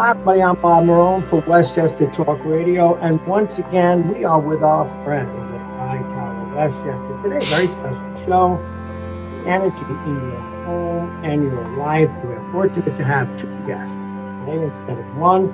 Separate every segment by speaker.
Speaker 1: Hi, everybody. I'm Bob Marone for Westchester Talk Radio. And once again, we are with our friends at Hightower Westchester. Today, very special show, energy in your home and your life. We're fortunate to have two guests today instead of one.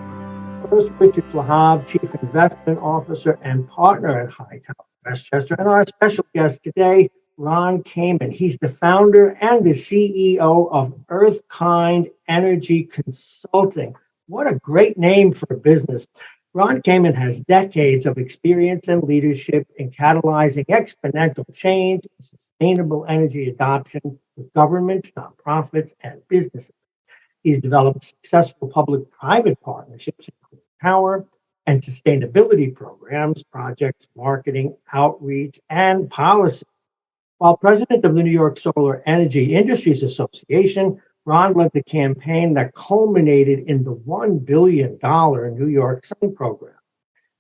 Speaker 1: First, Richard Flahive, Chief Investment Officer and Partner at Hightower Westchester. And our special guest today, Ron Kamen. He's the founder and the CEO of EarthKind Energy Consulting. What a great name for a business. Ron Kamen has decades of experience and leadership in catalyzing exponential change and sustainable energy adoption with government, nonprofits, and businesses. He's developed successful public-private partnerships in clean power and sustainability programs, projects, marketing, outreach, and policy. While president of the New York Solar Energy Industries Association, Ron led the campaign that culminated in the $1 billion New York Sun program.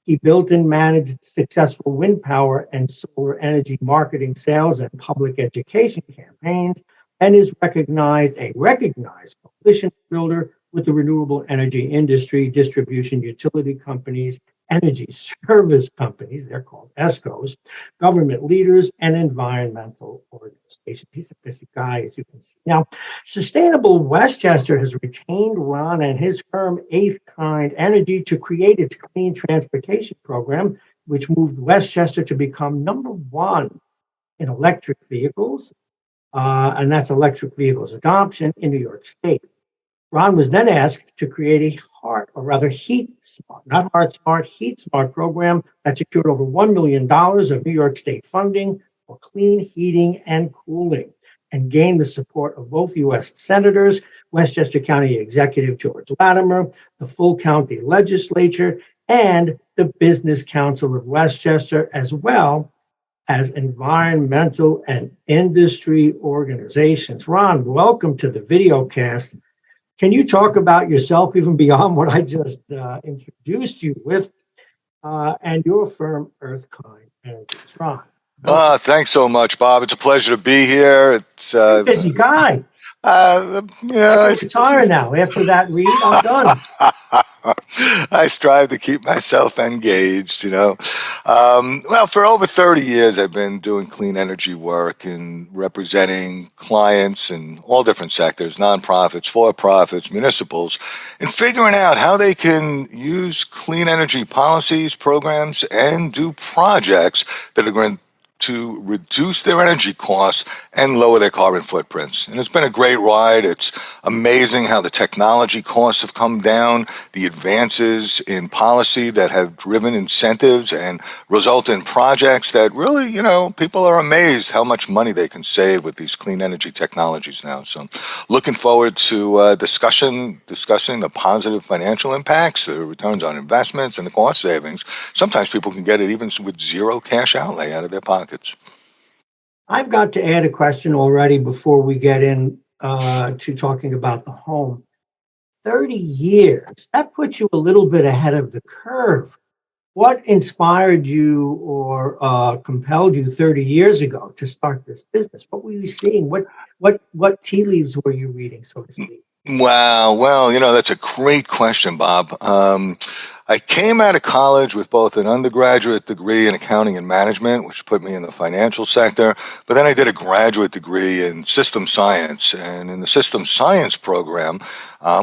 Speaker 1: He built and managed successful wind power and solar energy marketing, sales, and public education campaigns, and is a recognized coalition builder with the renewable energy industry, distribution utility companies, energy service companies, they're called ESCOs, government leaders, and environmental organizations. He's a busy guy, as you can see. Now, Sustainable Westchester has retained Ron and his firm, EarthKind Energy, to create its clean transportation program, which moved Westchester to become number one in electric vehicles, and that's electric vehicles adoption in New York State. Ron was then asked to create a heat smart, not hard smart, heat smart program that secured over $1 million of New York State funding for clean heating and cooling, and gained the support of both U.S. senators, Westchester County Executive George Latimer, the full county legislature, and the Business Council of Westchester, as well as environmental and industry organizations. Ron, welcome to the Videocast. Can you talk about yourself even beyond what I just introduced you with and your firm, EarthKind Energy? Ron.
Speaker 2: Thanks so much, Bob. It's a pleasure to be here. It's
Speaker 1: You're a busy guy. I can retire now. After that read, I'm done.
Speaker 2: I strive to keep myself engaged, Well, for over 30 years, I've been doing clean energy work and representing clients in all different sectors, nonprofits, for-profits, municipals, and figuring out how they can use clean energy policies, programs, and do projects that are going to reduce their energy costs and lower their carbon footprints. And it's been a great ride. It's amazing how the technology costs have come down, the advances in policy that have driven incentives and result in projects that really, people are amazed how much money they can save with these clean energy technologies now. So looking forward to discussing the positive financial impacts, the returns on investments, and the cost savings. Sometimes people can get it even with zero cash outlay out of their pockets.
Speaker 1: I've got to add a question already before we get in to talking about the home. 30 years, that puts you a little bit ahead of the curve. What inspired you or compelled you 30 years ago to start this business? What were you seeing? What tea leaves were you reading, so to speak?
Speaker 2: Wow. Well, that's a great question, Bob. I came out of college with both an undergraduate degree in accounting and management, which put me in the financial sector. But then I did a graduate degree in system science. And in the system science program,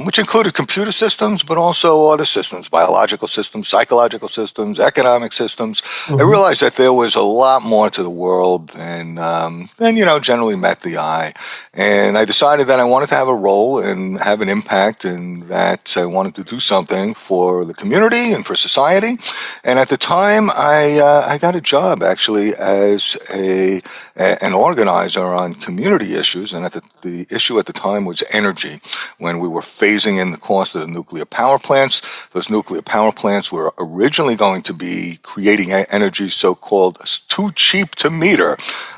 Speaker 2: which included computer systems, but also other systems, biological systems, psychological systems, economic systems, I realized that there was a lot more to the world than generally met the eye. And I decided that I wanted to have a role and have an impact, and that I wanted to do something for the community and for society. And at the time, I got a job actually as an organizer on community issues. And the issue at the time was energy. When we were phasing in the cost of the nuclear power plants, those nuclear power plants were originally going to be creating energy so-called too cheap to meter.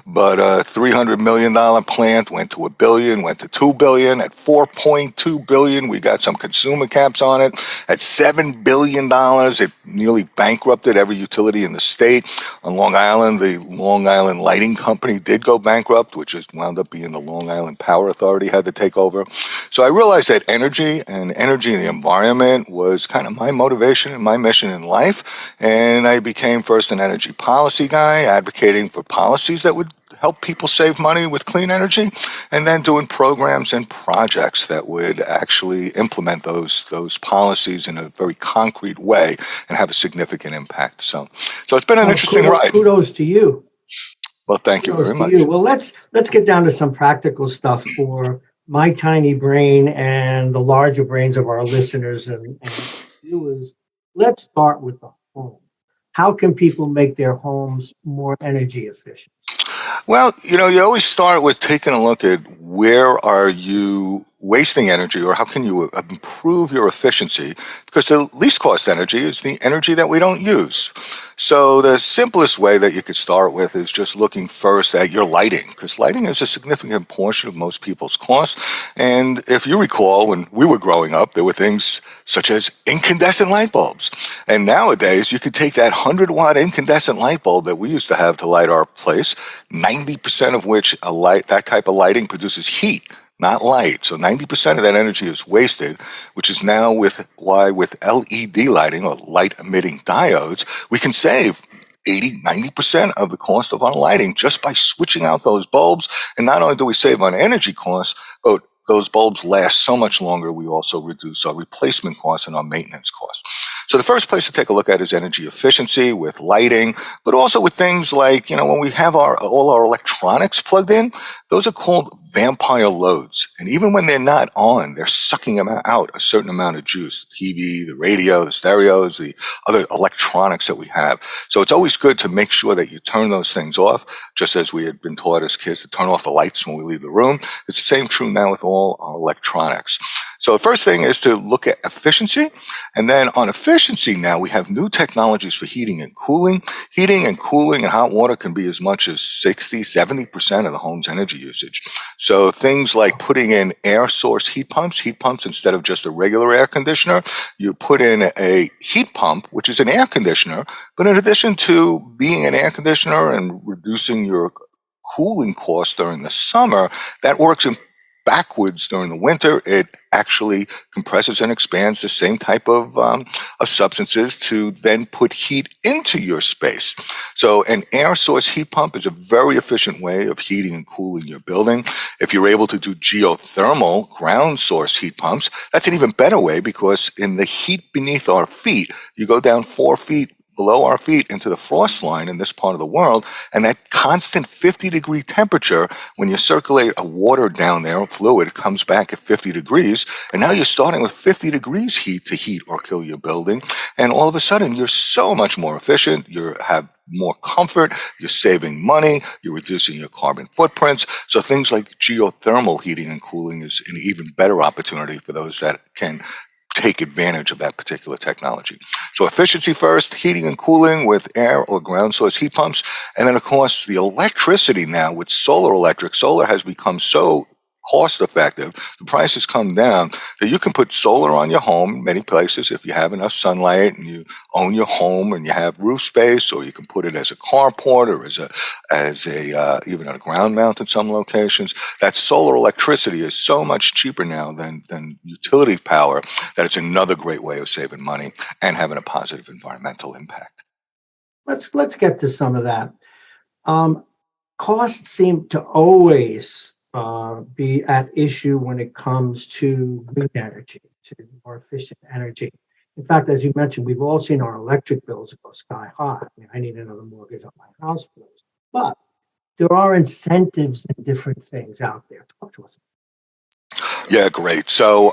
Speaker 2: But a $300 million plant went to $1 billion, went to $2 billion. At $4.2 billion, we got some consumer caps on it. At $7 billion, it nearly bankrupted every utility in the state. On Long Island, the Long Island Lighting Company did go bankrupt, which wound up being the Long Island Power Authority had to take over. So I realized that energy and energy in the environment was kind of my motivation and my mission in life. And I became first an energy policy guy, advocating for policies that would help people save money with clean energy, and then doing programs and projects that would actually implement those policies in a very concrete way and have a significant impact. So it's been an interesting ride.
Speaker 1: Kudos to you.
Speaker 2: Well, thank you very much.
Speaker 1: Well, let's get down to some practical stuff for my tiny brain and the larger brains of our listeners and viewers. Let's start with the home. How can people make their homes more energy efficient?
Speaker 2: Well, you always start with taking a look at where are you wasting energy, or how can you improve your efficiency, because the least cost energy is the energy that we don't use. So the simplest way that you could start with is just looking first at your lighting, because lighting is a significant portion of most people's costs. And if you recall, when we were growing up, there were things such as incandescent light bulbs. And nowadays, you could take that 100-watt incandescent light bulb that we used to have to light our place, 90% of which that type of lighting produces heat, not light. So 90% of that energy is wasted, which is now with LED lighting, or light emitting diodes, we can save 80-90% of the cost of our lighting just by switching out those bulbs. And not only do we save on energy costs, but those bulbs last so much longer, we also reduce our replacement costs and our maintenance costs. So the first place to take a look at is energy efficiency with lighting, but also with things like, when we have all our electronics plugged in, those are called vampire loads. And even when they're not on, they're sucking out a certain amount of juice, the TV, the radio, the stereos, the other electronics that we have. So it's always good to make sure that you turn those things off, just as we had been taught as kids to turn off the lights when we leave the room. It's the same true now with all our electronics. So the first thing is to look at efficiency. And then on efficiency now, we have new technologies for heating and cooling. Heating and cooling and hot water can be as much as 60-70% of the home's energy usage. So things like putting in air source heat pumps instead of just a regular air conditioner. You put in a heat pump, which is an air conditioner, but in addition to being an air conditioner and reducing your cooling costs during the summer, that works in backwards during the winter. It actually compresses and expands the same type of substances to then put heat into your space. So an air source heat pump is a very efficient way of heating and cooling your building. If you're able to do geothermal ground source heat pumps, that's an even better way, because in the heat beneath our feet, you go down 4 feet below our feet into the frost line in this part of the world, and that constant 50-degree temperature, when you circulate a water down there, fluid comes back at 50 degrees, and now you're starting with 50 degrees heat to heat or kill your building, and all of a sudden you're so much more efficient, you have more comfort, you're saving money, you're reducing your carbon footprints. So things like geothermal heating and cooling is an even better opportunity for those that can take advantage of that particular technology. So efficiency first, heating and cooling with air or ground source heat pumps. And then, of course, the electricity now with solar electric. Solar has become so cost effective, the prices come down, that you can put solar on your home in many places if you have enough sunlight and you own your home and you have roof space, or you can put it as a carport or even on a ground mount in some locations. That solar electricity is so much cheaper now than utility power that it's another great way of saving money and having a positive environmental impact.
Speaker 1: Let's get to some of that. Costs seem to always be at issue when it comes to green energy, to more efficient energy. In fact, as you mentioned, we've all seen our electric bills go sky high. I need another mortgage on my house, please. But there are incentives and different things out there. Talk to us.
Speaker 2: Yeah, great. So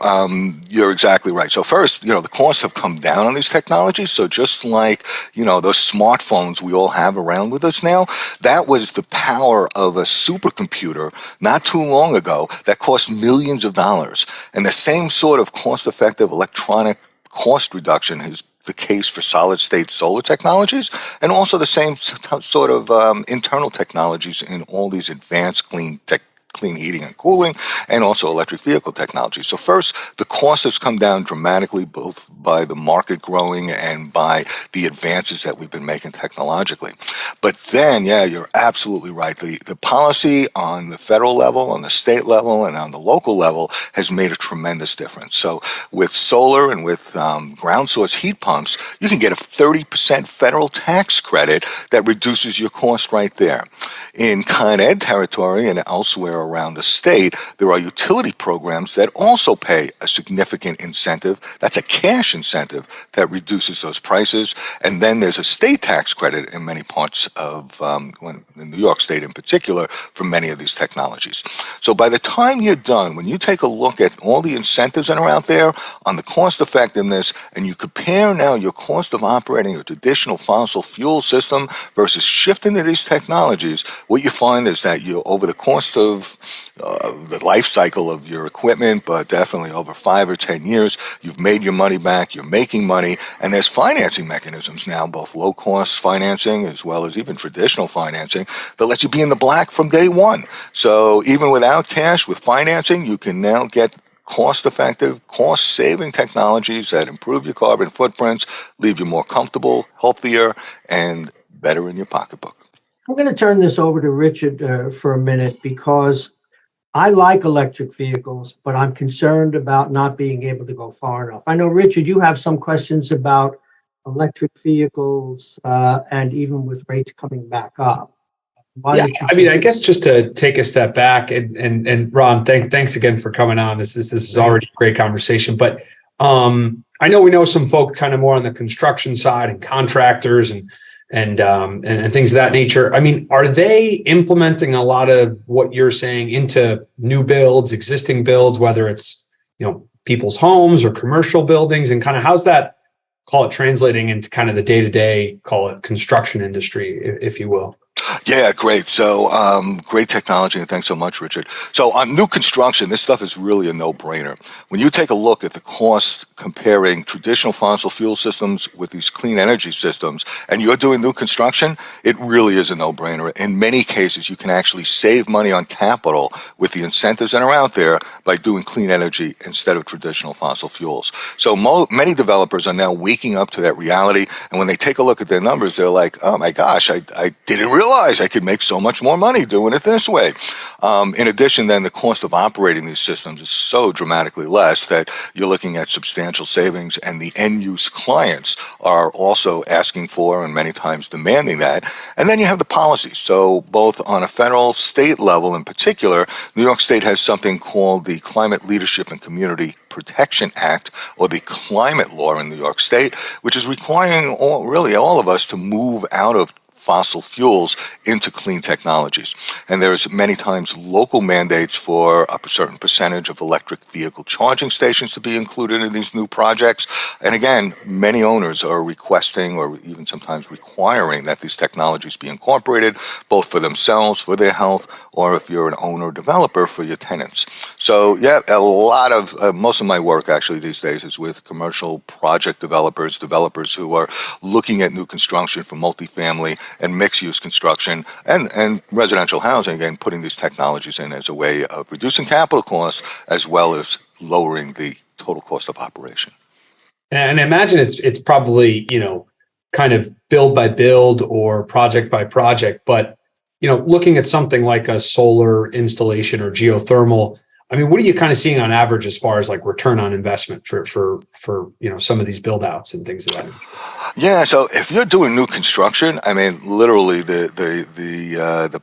Speaker 2: you're exactly right. So first, the costs have come down on these technologies. So just like, those smartphones we all have around with us now, that was the power of a supercomputer not too long ago that cost millions of dollars. And the same sort of cost-effective electronic cost reduction is the case for solid-state solar technologies, and also the same sort of internal technologies in all these advanced clean clean heating and cooling, and also electric vehicle technology. So first, the cost has come down dramatically, both by the market growing and by the advances that we've been making technologically. But then, yeah, you're absolutely right. The policy on the federal level, on the state level, and on the local level has made a tremendous difference. So with solar and with ground source heat pumps, you can get a 30% federal tax credit that reduces your cost right there. In Con Ed territory and elsewhere around the state, there are utility programs that also pay a significant incentive. That's a cash incentive that reduces those prices. And then there's a state tax credit in many parts of, in New York State in particular, for many of these technologies. So by the time you're done, when you take a look at all the incentives that are out there on the cost effectiveness, and you compare now your cost of operating a traditional fossil fuel system versus shifting to these technologies, what you find is that you, over the course of the life cycle of your equipment, but definitely over 5 or 10 years, you've made your money back, you're making money, and there's financing mechanisms now, both low-cost financing as well as even traditional financing, that lets you be in the black from day one. So even without cash, with financing, you can now get cost-effective, cost-saving technologies that improve your carbon footprints, leave you more comfortable, healthier, and better in your pocketbook.
Speaker 1: I'm going to turn this over to Richard for a minute, because I like electric vehicles, but I'm concerned about not being able to go far enough. I know, Richard, you have some questions about electric vehicles and even with rates coming back up.
Speaker 3: I guess just to take a step back and Ron, thanks again for coming on. This is already a great conversation, but I know we know some folk kind of more on the construction side and contractors and things of that nature. I mean, are they implementing a lot of what you're saying into new builds, existing builds, whether it's, people's homes or commercial buildings, and kind of how's that, call it, translating into kind of the day-to-day, call it, construction industry, if you will?
Speaker 2: Yeah, great. So great technology, and thanks so much, Richard. So on new construction, this stuff is really a no-brainer. When you take a look at the cost comparing traditional fossil fuel systems with these clean energy systems, and you're doing new construction, it really is a no-brainer. In many cases, you can actually save money on capital with the incentives that are out there by doing clean energy instead of traditional fossil fuels. So many developers are now waking up to that reality, and when they take a look at their numbers, they're like, oh my gosh, I didn't realize I could make so much more money doing it this way. In addition, then, the cost of operating these systems is so dramatically less that you're looking at substantial savings, and the end-use clients are also asking for and many times demanding that. And then you have the policies. So both on a federal, state level in particular, New York State has something called the Climate Leadership and Community Protection Act, or the climate law in New York State, which is requiring all of us to move out of fossil fuels into clean technologies. And there's many times local mandates for a certain percentage of electric vehicle charging stations to be included in these new projects. And again, many owners are requesting, or even sometimes requiring, that these technologies be incorporated, both for themselves, for their health, or if you're an owner or developer, for your tenants. So yeah, a lot of, most of my work actually these days is with commercial project developers who are looking at new construction for multifamily and mixed-use construction and residential housing, and putting these technologies in as a way of reducing capital costs as well as lowering the total cost of operation.
Speaker 3: And I imagine it's probably, kind of build by build or project by project, but, looking at something like a solar installation or geothermal, I mean, what are you kind of seeing on average as far as like return on investment for some of these build outs and things of that?
Speaker 2: Yeah, so if you're doing new construction, I mean, literally the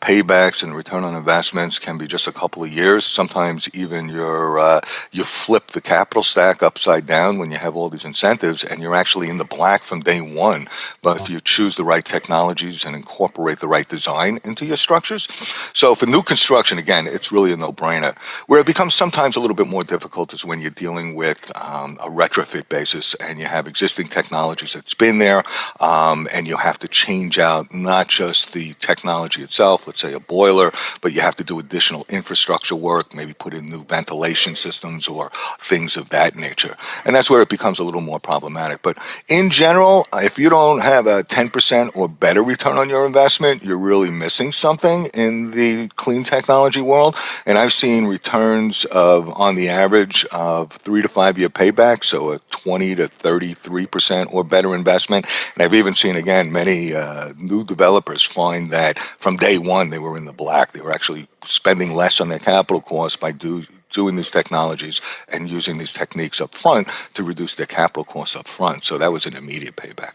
Speaker 2: paybacks and return on investments can be just a couple of years. Sometimes even you flip the capital stack upside down when you have all these incentives, and you're actually in the black from day one. But if you choose the right technologies and incorporate the right design into your structures. So for new construction, again, it's really a no-brainer. Where it becomes sometimes a little bit more difficult is when you're dealing with a retrofit basis and you have existing technologies that spin there, and you have to change out not just the technology itself, let's say a boiler, but you have to do additional infrastructure work, maybe put in new ventilation systems or things of that nature. And that's where it becomes a little more problematic. But in general, if you don't have a 10% or better return on your investment, you're really missing something in the clean technology world. And I've seen returns of, on the average, of 3 to 5 year payback, so a 20 to 33% or better investment. And I've even seen, again, many new developers find that from day one they were in the black. They were actually spending less on their capital costs by doing these technologies and using these techniques up front to reduce their capital costs up front. So that was an immediate payback.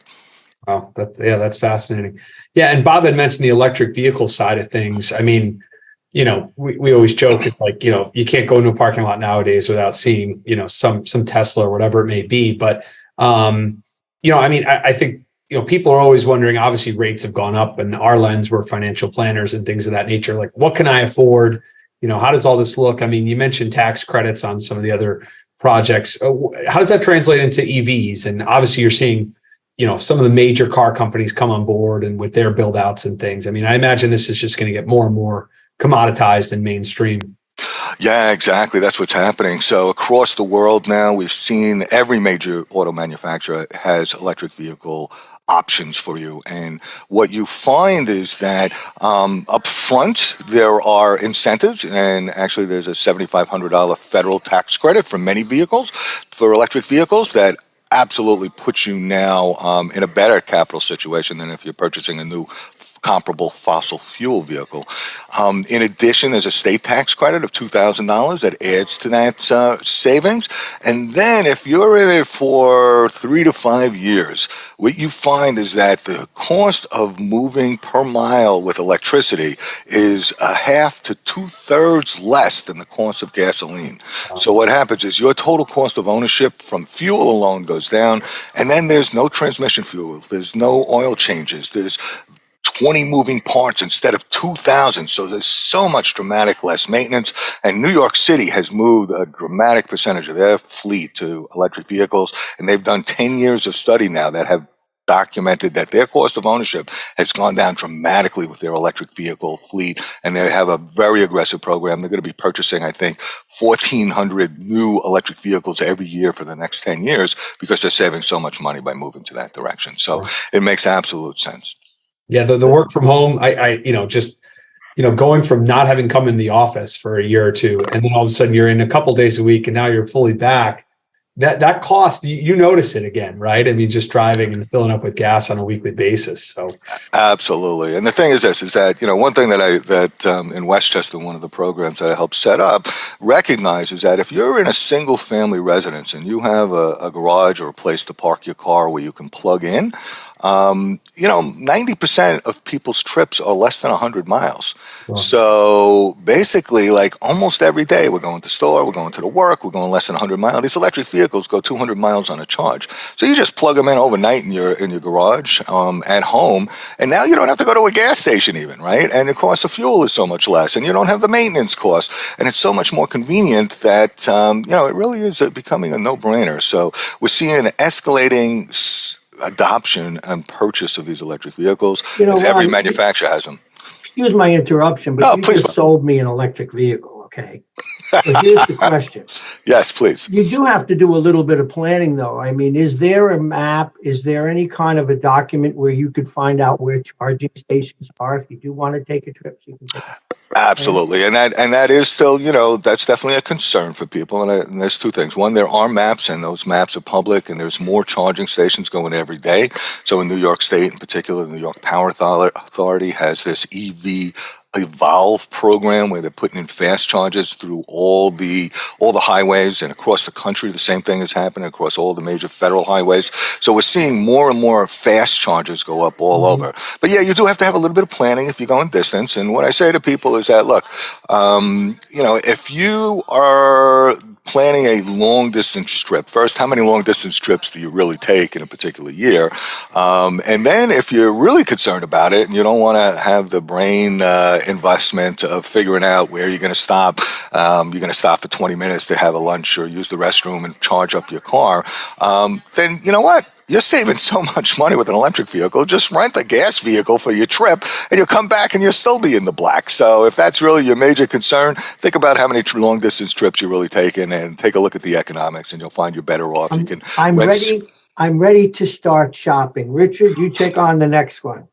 Speaker 3: Wow, that's fascinating. Yeah, and Bob had mentioned the electric vehicle side of things. I mean, we always joke, it's like, you can't go into a parking lot nowadays without seeing, some Tesla or whatever it may be. But, I think, people are always wondering, obviously rates have gone up, and our lens, we're financial planners and things of that nature. Like, what can I afford? How does all this look? I mean, you mentioned tax credits on some of the other projects. How does that translate into EVs? And obviously you're seeing, some of the major car companies come on board and with their build outs and things. I mean, I imagine this is just going to get more and more commoditized and mainstream.
Speaker 2: Yeah, exactly. That's what's happening. So across the world now, we've seen every major auto manufacturer has electric vehicle options for you. And what you find is that up front, there are incentives, and actually there's a $7,500 federal tax credit for many vehicles, for electric vehicles, that absolutely puts you now in a better capital situation than if you're purchasing a new comparable fossil fuel vehicle. In addition, there's a state tax credit of $2,000 that adds to that savings. And then if you're in it for 3 to 5 years, what you find is that the cost of moving per mile with electricity is a half to 2/3 less than the cost of gasoline. Wow. So what happens is your total cost of ownership from fuel alone goes down, and then there's no transmission fuel, there's no oil changes, there's 20 moving parts instead of 2,000. So there's so much dramatic less maintenance. And New York City has moved a dramatic percentage of their fleet to electric vehicles. And they've done 10 years of study now that have documented that their cost of ownership has gone down dramatically with their electric vehicle fleet. And they have a very aggressive program. They're going to be purchasing, I think, 1,400 new electric vehicles every year for the next 10 years because they're saving so much money by moving to that direction. So it makes absolute sense.
Speaker 3: Yeah, the work from home, going from not having come in the office for a year or two, and then all of a sudden you're in a couple days a week, and now you're fully back. That cost, you notice it again, right? I mean, just driving and filling up with gas on a weekly basis. So
Speaker 2: absolutely. And the thing is this, is that, one thing that in Westchester, one of the programs that I helped set up, recognizes that if you're in a single family residence and you have a garage or a place to park your car where you can plug in, 90% of people's trips are less than 100 miles. Wow. So basically, like almost every day, we're going to the store, we're going to the work, we're going less than 100 miles. These electric vehicles go 200 miles on a charge. So you just plug them in overnight in your garage at home, and now you don't have to go to a gas station even, right? And the cost of fuel is so much less, and you don't have the maintenance costs, and it's so much more convenient that it really is becoming a no-brainer. So we're seeing an escalating adoption and purchase of these electric vehicles. Every manufacturer has them.
Speaker 1: Excuse my interruption, but you just sold me an electric vehicle, okay? So here's the question.
Speaker 2: Yes, please.
Speaker 1: You do have to do a little bit of planning, though. I mean, is there a map? Is there any kind of a document where you could find out where charging stations are if you do want to take a trip? So you can take
Speaker 2: Absolutely. And that is still, that's definitely a concern for people. And there's two things. One, there are maps, and those maps are public, and there's more charging stations going every day. So in New York State, in particular, the New York Power Authority has this EV Evolve program where they're putting in fast chargers through all the highways, and across the country the same thing is happening across all the major federal highways. So we're seeing more and more fast chargers go up all over. But yeah, you do have to have a little bit of planning if you're going distance. And what I say to people is that, look, if you are planning a long distance trip, first, how many long distance trips do you really take in a particular year? And then if you're really concerned about it and you don't want to have the brain investment of figuring out where you're going to stop, you're going to stop for 20 minutes to have a lunch or use the restroom and charge up your car, then you know what? you're saving so much money with an electric vehicle. Just rent a gas vehicle for your trip, and you'll come back and you'll still be in the black. So if that's really your major concern, think about how many long distance trips you're really taking, and take a look at the economics, and you'll find you're better off.
Speaker 1: I'm ready to start shopping. Richard, you take on the next one.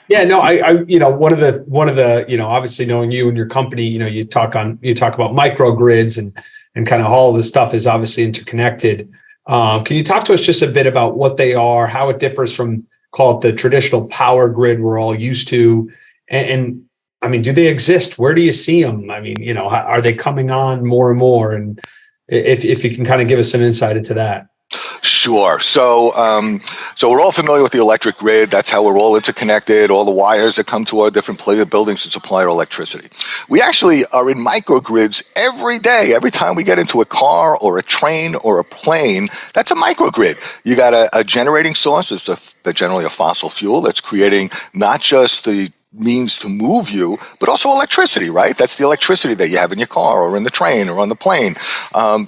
Speaker 3: Yeah, no, I one of the, obviously knowing you and your company, you talk about microgrids and kind of all of this stuff is obviously interconnected. Can you talk to us just a bit about what they are, how it differs from, call it, the traditional power grid we're all used to, and I mean, do they exist? Where do you see them? I mean, are they coming on more and more? And if you can kind of give us some insight into that.
Speaker 2: Sure. So we're all familiar with the electric grid. That's how we're all interconnected, all the wires that come to our different buildings to supply our electricity. We actually are in microgrids every day. Every time we get into a car or a train or a plane, that's a microgrid. You got a generating source. It's generally a fossil fuel that's creating not just the means to move you, but also electricity, right? That's the electricity that you have in your car or in the train or on the plane.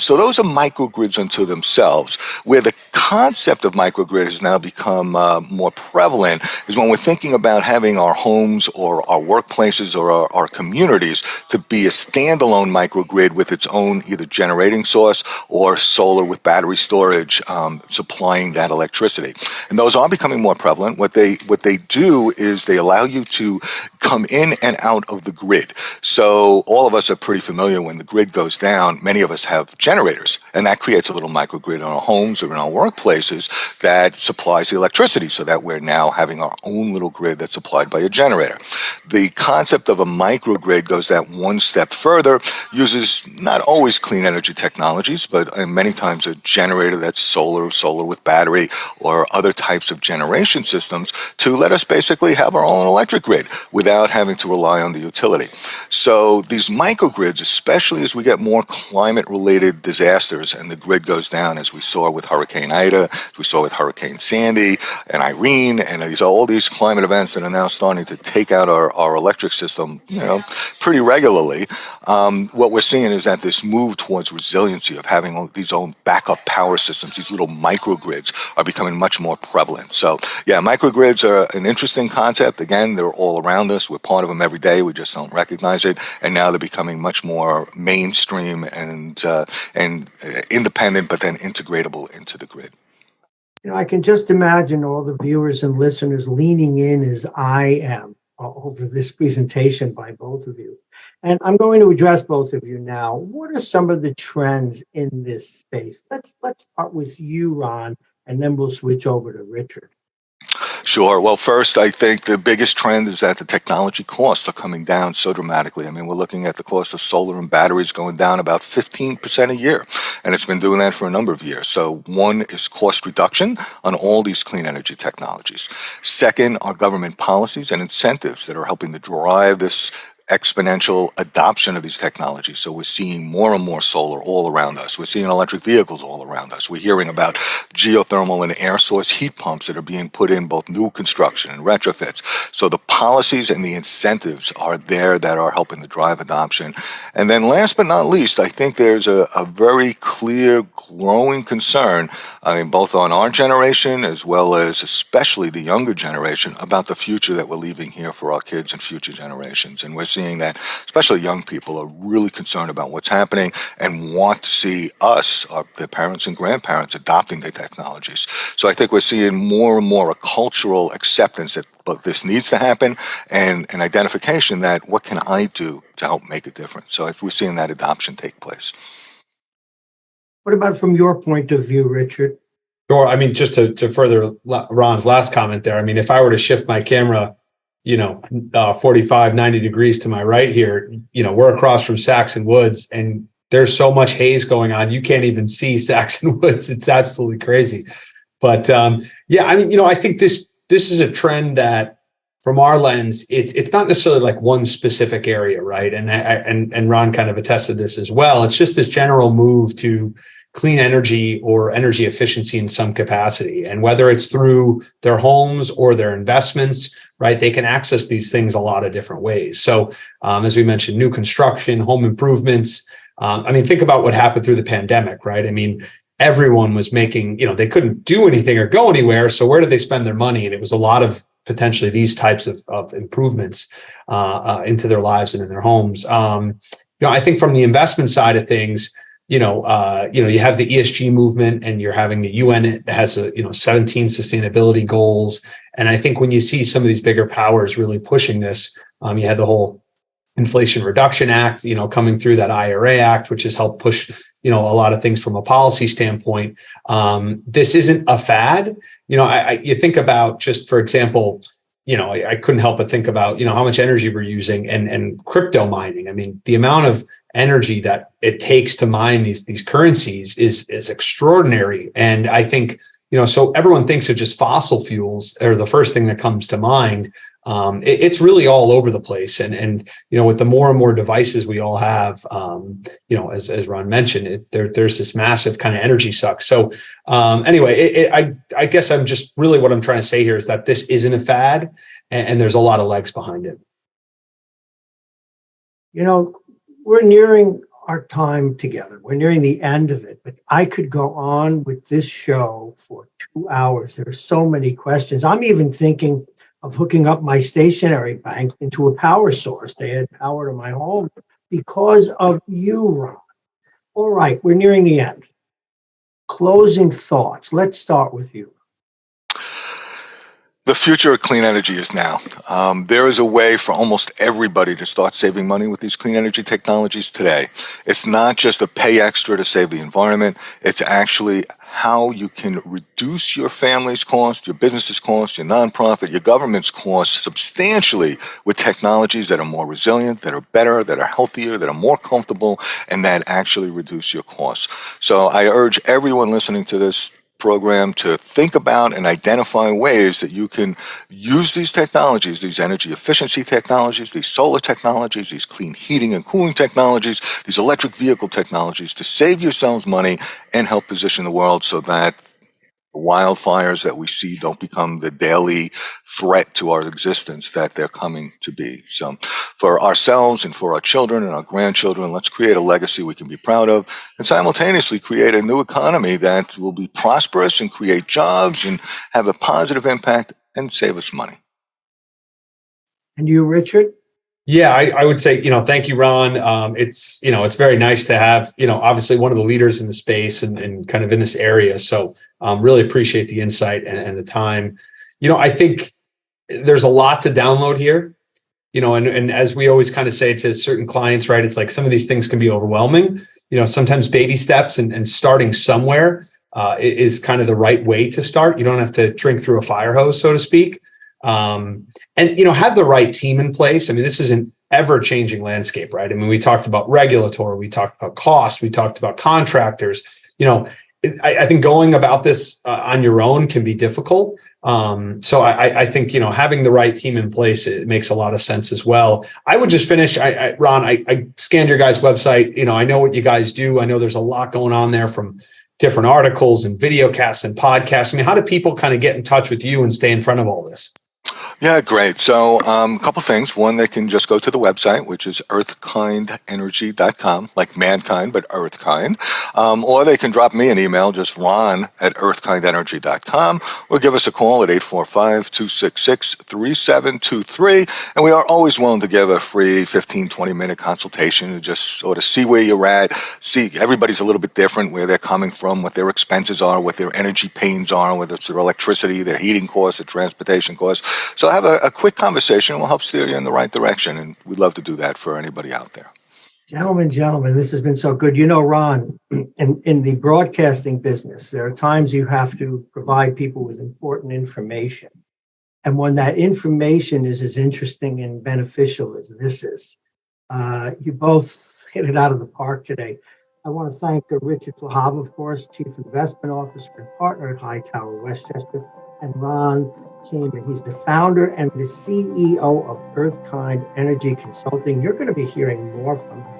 Speaker 2: So those are microgrids unto themselves. Where the concept of microgrid has now become more prevalent is when we're thinking about having our homes or our workplaces or our communities to be a standalone microgrid with its own either generating source or solar with battery storage supplying that electricity. And those are becoming more prevalent. What they do is they allow you to come in and out of the grid. So all of us are pretty familiar when the grid goes down. Many of us have generators, and that creates a little microgrid in our homes or in our workplaces that supplies the electricity, so that we're now having our own little grid that's supplied by a generator. The concept of a microgrid goes that one step further, uses not always clean energy technologies, but many times a generator that's solar with battery or other types of generation systems to let us basically have our own electric grid without having to rely on the utility. So these microgrids, especially as we get more climate-related disasters and the grid goes down, as we saw with Hurricane Ida, as we saw with Hurricane Sandy and Irene, and all these climate events that are now starting to take out our electric system, pretty regularly. What we're seeing is that this move towards resiliency of having these own backup power systems, these little microgrids, are becoming much more prevalent. So yeah, microgrids are an interesting concept. Again, they're all around us. We're part of them every day. We just don't recognize it. And now they're becoming much more mainstream and independent, but then integratable into the grid.
Speaker 1: I can just imagine all the viewers and listeners leaning in as I am over this presentation by both of you. And I'm going to address both of you now. What are some of the trends in this space? Let's start with you, Ron, and then we'll switch over to Richard.
Speaker 2: Sure. Well, first, I think the biggest trend is that the technology costs are coming down so dramatically. I mean, we're looking at the cost of solar and batteries going down about 15% a year, and it's been doing that for a number of years. So one is cost reduction on all these clean energy technologies. Second are government policies and incentives that are helping to drive this exponential adoption of these technologies. So we're seeing more and more solar all around us. We're seeing electric vehicles all around us. We're hearing about geothermal and air source heat pumps that are being put in both new construction and retrofits. So the policies and the incentives are there that are helping to drive adoption. And then last but not least, I think there's a very clear growing concern, both on our generation as well as especially the younger generation, about the future that we're leaving here for our kids and future generations. And we're seeing that especially young people are really concerned about what's happening and want to see us, their parents and grandparents, adopting the technologies. So I think we're seeing more and more a cultural acceptance that this needs to happen, and an identification that what can I do to help make a difference. So we're seeing that adoption take place.
Speaker 1: What about from your point of view, Richard?
Speaker 3: Sure. I mean, just to further Ron's last comment there, I mean, if I were to shift my camera 45, 90 degrees to my right here, we're across from Saxon Woods, and there's so much haze going on. You can't even see Saxon Woods. It's absolutely crazy. But I think this is a trend that, from our lens, it's not necessarily like one specific area, right? And Ron kind of attested this as well. It's just this general move to clean energy or energy efficiency in some capacity. And whether it's through their homes or their investments, right, they can access these things a lot of different ways. So as we mentioned, new construction, home improvements. Think about what happened through the pandemic, right? I mean, everyone was making, they couldn't do anything or go anywhere. So where did they spend their money? And it was a lot of potentially these types of improvements into their lives and in their homes. I think from the investment side of things, you have the ESG movement, and you're having the UN has 17 sustainability goals. And I think when you see some of these bigger powers really pushing this, you had the whole Inflation Reduction Act, coming through, that IRA Act, which has helped push, a lot of things from a policy standpoint. This isn't a fad. You think about, just for example, I couldn't help but think about, how much energy we're using and crypto mining. I mean, the amount of energy that it takes to mine these currencies is extraordinary. And I think, so everyone thinks of just fossil fuels or the first thing that comes to mind. It's really all over the place. And with the more and more devices we all have, as Ron mentioned, there's this massive kind of energy suck. So anyway, I guess I'm just really, what I'm trying to say here is that this isn't a fad, and there's a lot of legs behind it.
Speaker 1: We're nearing our time together. We're nearing the end of it, but I could go on with this show for 2 hours. There are so many questions. I'm even thinking of hooking up my stationary bank into a power source to add power to my home because of you, Ron. All right, we're nearing the end. Closing thoughts. Let's start with you.
Speaker 2: The future of clean energy is now. There is a way for almost everybody to start saving money with these clean energy technologies today. It's not just a pay extra to save the environment. It's actually how you can reduce your family's cost, your business's cost, your nonprofit, your government's cost substantially with technologies that are more resilient, that are better, that are healthier, that are more comfortable, and that actually reduce your costs. So I urge everyone listening to this program to think about and identify ways that you can use these technologies, these energy efficiency technologies, these solar technologies, these clean heating and cooling technologies, these electric vehicle technologies to save yourselves money and help position the world so that the wildfires that we see don't become the daily threat to our existence that they're coming to be. So for ourselves and for our children and our grandchildren, let's create a legacy we can be proud of and simultaneously create a new economy that will be prosperous and create jobs and have a positive impact and save us money.
Speaker 1: And you, Richard?
Speaker 3: Yeah, I would say, thank you, Ron. It's very nice to have, obviously one of the leaders in the space and kind of in this area. So really appreciate the insight and the time. I think there's a lot to download here, and as we always kind of say to certain clients, right, it's like some of these things can be overwhelming. Sometimes baby steps and starting somewhere is kind of the right way to start. You don't have to drink through a fire hose, so to speak. And have the right team in place. I mean, this is an ever-changing landscape, right? I mean, we talked about regulatory, we talked about cost, we talked about contractors. I think going about this on your own can be difficult. So I think, having the right team in place, it makes a lot of sense as well. I would just finish, Ron, I scanned your guys' website. I know what you guys do. I know there's a lot going on there, from different articles and videocasts and podcasts. I mean, how do people kind of get in touch with you and stay in front of all this?
Speaker 2: Yeah, great. So a couple things. One, they can just go to the website, which is earthkindenergy.com, like mankind, but earthkind. Or they can drop me an email, just ron@earthkindenergy.com, or give us a call at 845-266-3723. And we are always willing to give a free 15, 20-minute consultation to just sort of see where you're at, see everybody's a little bit different, where they're coming from, what their expenses are, what their energy pains are, whether it's their electricity, their heating costs, their transportation costs. So have a quick conversation. We'll help steer you in the right direction, and we'd love to do that for anybody out there.
Speaker 1: Gentlemen, this has been so good. Ron, in the broadcasting business, there are times you have to provide people with important information. And when that information is as interesting and beneficial as this is, you both hit it out of the park today. I want to thank Richard Flahive, of course, Chief Investment Officer and Partner at Hightower Westchester, and Ron Kamen. He's the founder and the CEO of EarthKind Energy Consulting. You're going to be hearing more from him.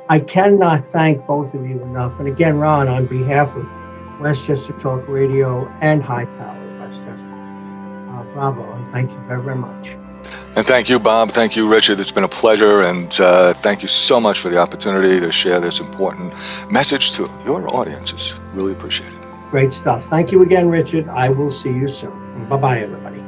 Speaker 1: I cannot thank both of you enough. And again, Ron, on behalf of Westchester Talk Radio and Hightower Westchester, bravo, and thank you very, very much.
Speaker 2: And thank you, Bob. Thank you, Richard. It's been a pleasure. And thank you so much for the opportunity to share this important message to your audiences. Really appreciate it.
Speaker 1: Great stuff. Thank you again, Richard. I will see you soon. Bye-bye, everybody.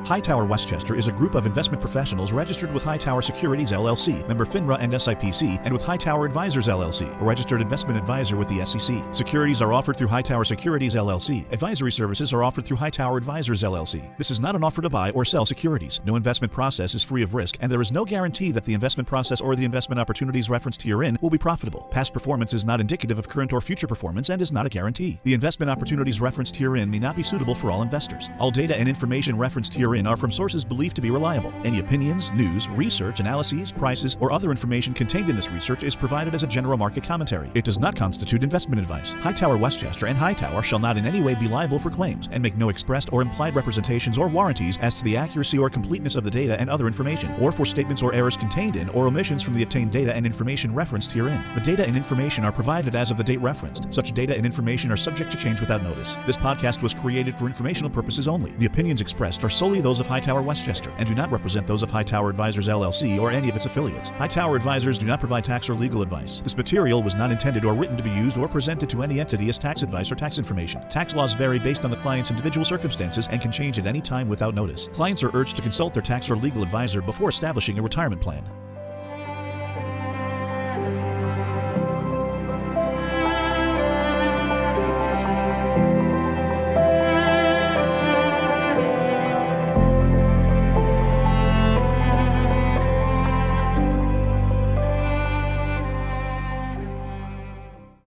Speaker 4: Hightower Westchester is a group of investment professionals registered with HighTower Securities, LLC, member FINRA and SIPC, and with HighTower Advisors, LLC, a registered investment advisor with the SEC. Securities are offered through HighTower Securities, LLC. Advisory services are offered through HighTower Advisors, LLC. This is not an offer to buy or sell securities. No investment process is free of risk, and there is no guarantee that the investment process or the investment opportunities referenced herein will be profitable. Past performance is not indicative of current or future performance and is not a guarantee. The investment opportunities referenced herein may not be suitable for all investors. All data and information referenced herein are from sources believed to be reliable. Any opinions, news, research, analyses, prices, or other information contained in this research is provided as a general market commentary. It does not constitute investment advice. Hightower Westchester and Hightower shall not in any way be liable for claims and make no expressed or implied representations or warranties as to the accuracy or completeness of the data and other information, or for statements or errors contained in or omissions from the obtained data and information referenced herein. The data and information are provided as of the date referenced. Such data and information are subject to change without notice. This podcast was created for informational purposes only. The opinions expressed are solely those of Hightower Westchester and do not represent those of HighTower Advisors, LLC, or any of its affiliates. HighTower Advisors do not provide tax or legal advice. This material was not intended or written to be used or presented to any entity as tax advice or tax information. Tax laws vary based on the client's individual circumstances and can change at any time without notice. Clients are urged to consult their tax or legal advisor before establishing a retirement plan.